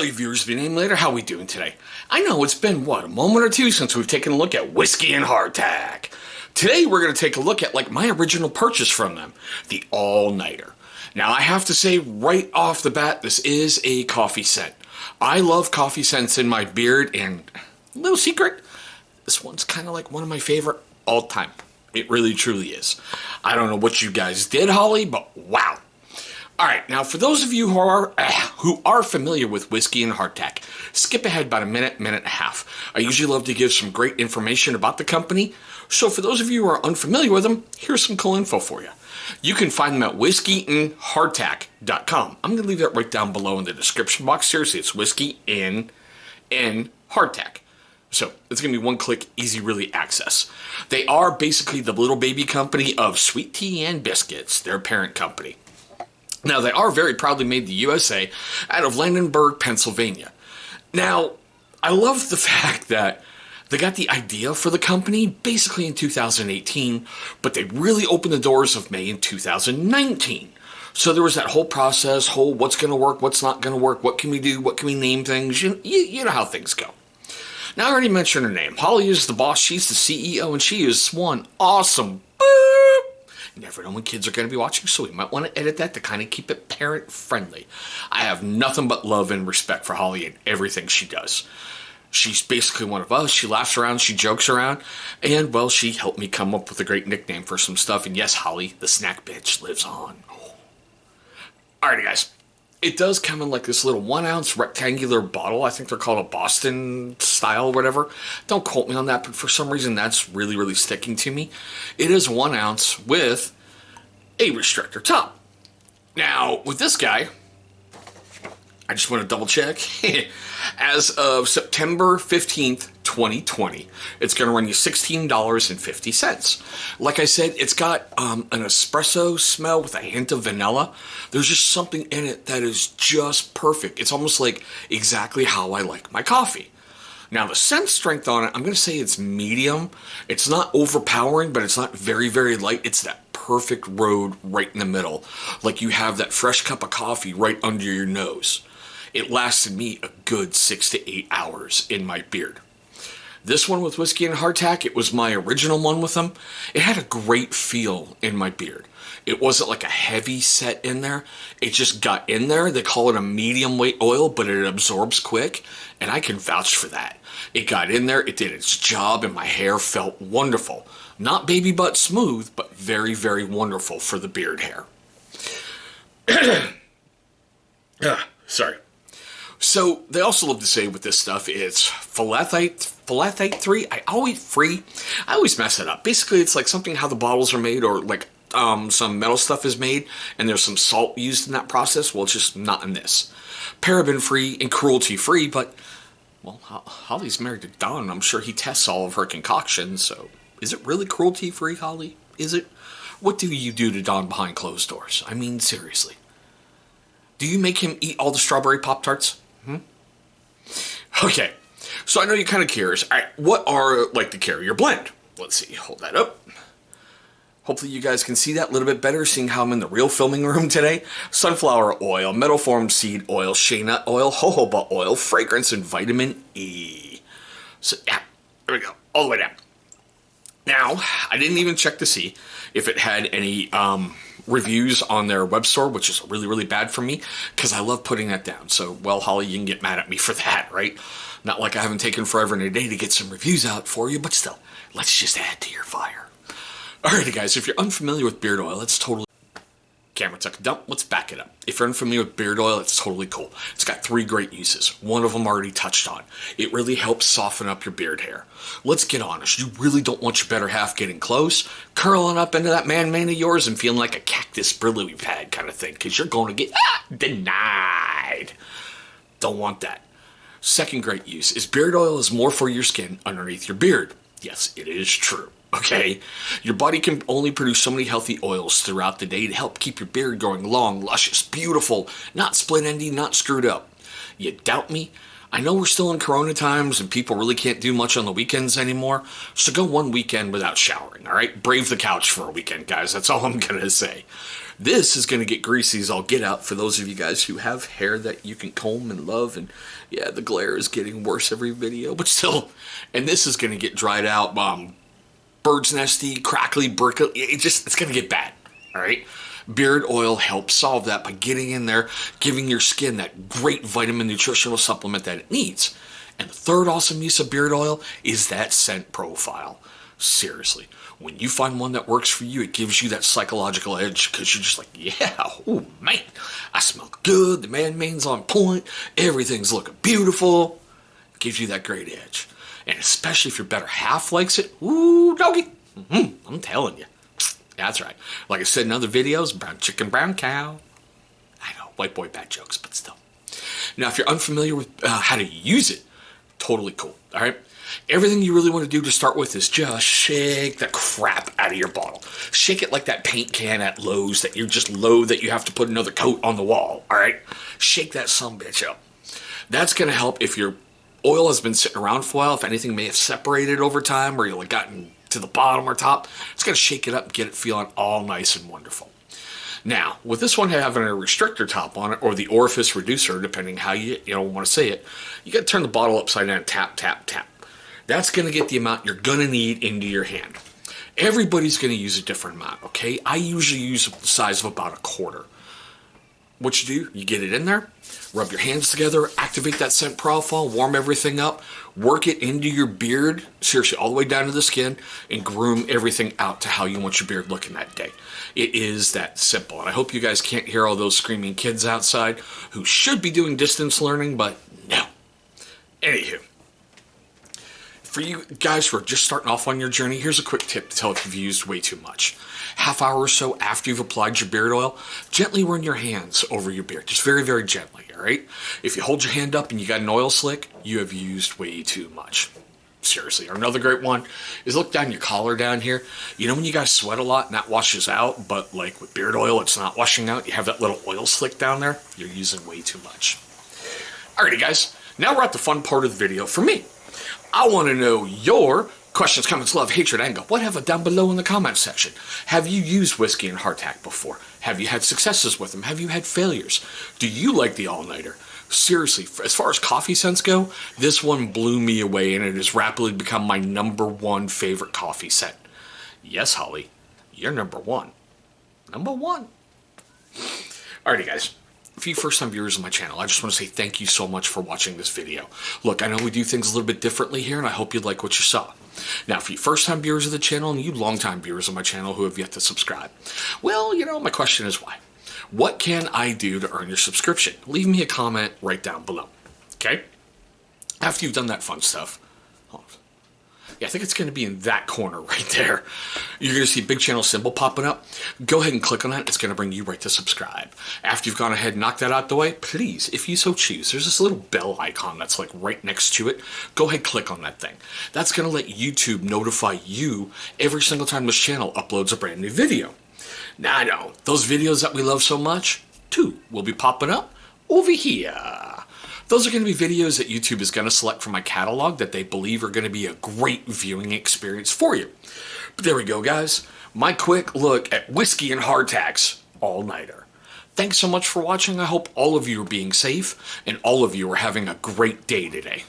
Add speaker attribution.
Speaker 1: Hello, you viewers of Your Name Later. How we doing today? I know it's been, a moment or two since we've taken a look at Whiskey N Hardtack. Today, we're going to take a look at, my original purchase from them, the All-Nighter. Now, I have to say right off the bat, this is a coffee scent. I love coffee scents in my beard, and little secret, this one's kind of like one of my favorite all time. It really, truly is. I don't know what you guys did, Holly, but wow. All right, now for those of you who are familiar with Whiskey N Hardtack, skip ahead about a minute and a half. I usually love to give some great information about the company, so for those of you who are unfamiliar with them, here's some cool info for you. You can find them at whiskeyandhardtack.com. I'm going to leave that right down below in the description box. Seriously, it's Whiskey N Hardtack. So it's going to be one click, easy really access. They are basically the little baby company of Sweet Tea and Biscuits, their parent company. Now, they are very proudly made in the USA out of Landenberg, Pennsylvania. Now, I love the fact that they got the idea for the company basically in 2018, but they really opened the doors of May in 2019. So there was that whole process, what's going to work, what's not going to work, what can we do, what can we name things, you know how things go. Now, I already mentioned her name. Holly is the boss, she's the CEO, and she is one awesome never know when kids are going to be watching, so we might want to edit that to kind of keep it parent friendly. I have nothing but love and respect for Holly and everything she does. She's basically one of us. She laughs around, she jokes around, and well, she helped me come up with a great nickname for some stuff. And yes, Holly, the snack bitch, lives on. Alrighty, guys. It does come in like this little 1 ounce rectangular bottle. I think they're called a Boston style or whatever. Don't quote me on that, but for some reason that's really, really sticking to me. It is 1 ounce with a restrictor top. Now, with this guy, I just want to double check. As of September 15th, 2020, it's going to run you $16.50. Like I said, it's got an espresso smell with a hint of vanilla. There's just something in it that is just perfect. It's almost like exactly how I like my coffee. Now, the scent strength on it, I'm going to say it's medium. It's not overpowering, but it's not very, very light. It's that perfect road right in the middle. Like you have that fresh cup of coffee right under your nose. It lasted me a good 6 to 8 hours in my beard. This one with Whiskey N Hardtack, it was my original one with them. It had a great feel in my beard. It wasn't like a heavy set in there. It just got in there. They call it a medium weight oil, but it absorbs quick, and I can vouch for that. It got in there, it did its job, and my hair felt wonderful. Not baby butt smooth, but very, very wonderful for the beard hair. Sorry. So, they also love to say with this stuff, it's phthalate free. I always mess it up. Basically, it's like something how the bottles are made, or like some metal stuff is made, and there's some salt used in that process. Well, it's just not in this. Paraben free and cruelty free, but, well, Holly's married to Don, and I'm sure he tests all of her concoctions, so is it really cruelty free, Holly? Is it? What do you do to Don behind closed doors? I mean, seriously. Do you make him eat all the strawberry Pop-Tarts? Okay, so I know you're kind of curious. All right, what are like the carrier blend? Let's see, hold that up. Hopefully you guys can see that a little bit better, seeing how I'm in the real filming room today. Sunflower oil, metal form seed oil, shea nut oil, jojoba oil, fragrance, and vitamin E. So yeah, there we go, all the way down. Now, I didn't even check to see if it had any reviews on their web store, which is really, really bad for me, because I love putting that down. So, well, Holly, you can get mad at me for that, right? Not like I haven't taken forever and a day to get some reviews out for you, but still, let's just add to your fire. Alrighty, guys, if you're unfamiliar with beard oil, it's totally... Camera took a dump, let's back it up. If you're unfamiliar with beard oil, it's totally cool. It's got 3 great uses. One of them already touched on. It really helps soften up your beard hair. Let's get honest, you really don't want your better half getting close, curling up into that man of yours and feeling like a cactus brilliant pad kind of thing, because you're going to get denied. Don't want that. Second great use is beard oil is more for your skin underneath your beard. Yes, it is true. Okay, your body can only produce so many healthy oils throughout the day to help keep your beard growing long, luscious, beautiful, not split-ending, not screwed up. You doubt me? I know we're still in Corona times and people really can't do much on the weekends anymore, so go one weekend without showering, all right? Brave the couch for a weekend, guys. That's all I'm going to say. This is going to get greasy as all get out for those of you guys who have hair that you can comb and love. And yeah, the glare is getting worse every video, but still. And this is going to get dried out, bird's nesty, crackly, brickly. It's going to get bad. All right. Beard oil helps solve that by getting in there, giving your skin that great vitamin nutritional supplement that it needs. And the third awesome use of beard oil is that scent profile. Seriously, when you find one that works for you, it gives you that psychological edge because you're just like, yeah, oh man, I smell good, the man's on point, everything's looking beautiful. It gives you that great edge. And especially if your better half likes it, ooh, doggy, I'm telling you. That's right. Like I said in other videos, brown chicken, brown cow. I know, white boy bad jokes, but still. Now, if you're unfamiliar with how to use it, totally cool, all right? Everything you really want to do to start with is just shake the crap out of your bottle. Shake it like that paint can at Lowe's that you're just loath that you have to put another coat on the wall, all right? Shake that sumbitch up. That's going to help if your oil has been sitting around for a while, if anything may have separated over time or you've gotten to the bottom or top. It's going to shake it up and get it feeling all nice and wonderful. Now, with this one having a restrictor top on it, or the orifice reducer, depending how you want to say it, you got to turn the bottle upside down, tap, tap, tap. That's going to get the amount you're going to need into your hand. Everybody's going to use a different amount, okay? I usually use the size of about a quarter. What you do, you get it in there, rub your hands together, activate that scent profile, warm everything up, work it into your beard, seriously, all the way down to the skin, and groom everything out to how you want your beard looking that day. It is that simple. And I hope you guys can't hear all those screaming kids outside who should be doing distance learning, but no. Anywho. For you guys who are just starting off on your journey, here's a quick tip to tell if you've used way too much. Half hour or so after you've applied your beard oil, gently run your hands over your beard. Just very, very gently, all right? If you hold your hand up and you got an oil slick, you have used way too much. Seriously. Or another great one is look down your collar down here. You know when you guys sweat a lot and that washes out, but like with beard oil, it's not washing out. You have that little oil slick down there. You're using way too much. Alrighty, guys. Now we're at the fun part of the video for me. I want to know your questions, comments, love, hatred, anger, whatever, down below in the comment section. Have you used Whiskey N Hardtack before? Have you had successes with them? Have you had failures? Do you like the all-nighter? Seriously, as far as coffee scents go, this one blew me away and it has rapidly become my #1 favorite coffee scent. Yes, Holly, you're #1. #1. Alrighty, guys. For you first-time viewers of my channel, I just want to say thank you so much for watching this video. Look, I know we do things a little bit differently here, and I hope you like what you saw. Now, for you first-time viewers of the channel, and you long-time viewers of my channel who have yet to subscribe, well, my question is why? What can I do to earn your subscription? Leave me a comment right down below, okay? After you've done that fun stuff, yeah, I think it's going to be in that corner right there. You're going to see a big channel symbol popping up. Go ahead and click on that. It's going to bring you right to subscribe. After you've gone ahead and knocked that out the way, please, if you so choose, there's this little bell icon that's like right next to it. Go ahead and click on that thing. That's going to let YouTube notify you every single time this channel uploads a brand new video. Now, I know, those videos that we love so much, too, will be popping up over here. Those are going to be videos that YouTube is going to select from my catalog that they believe are going to be a great viewing experience for you. But there we go, guys. My quick look at Whiskey N Hardtack's all-nighter. Thanks so much for watching. I hope all of you are being safe and all of you are having a great day today.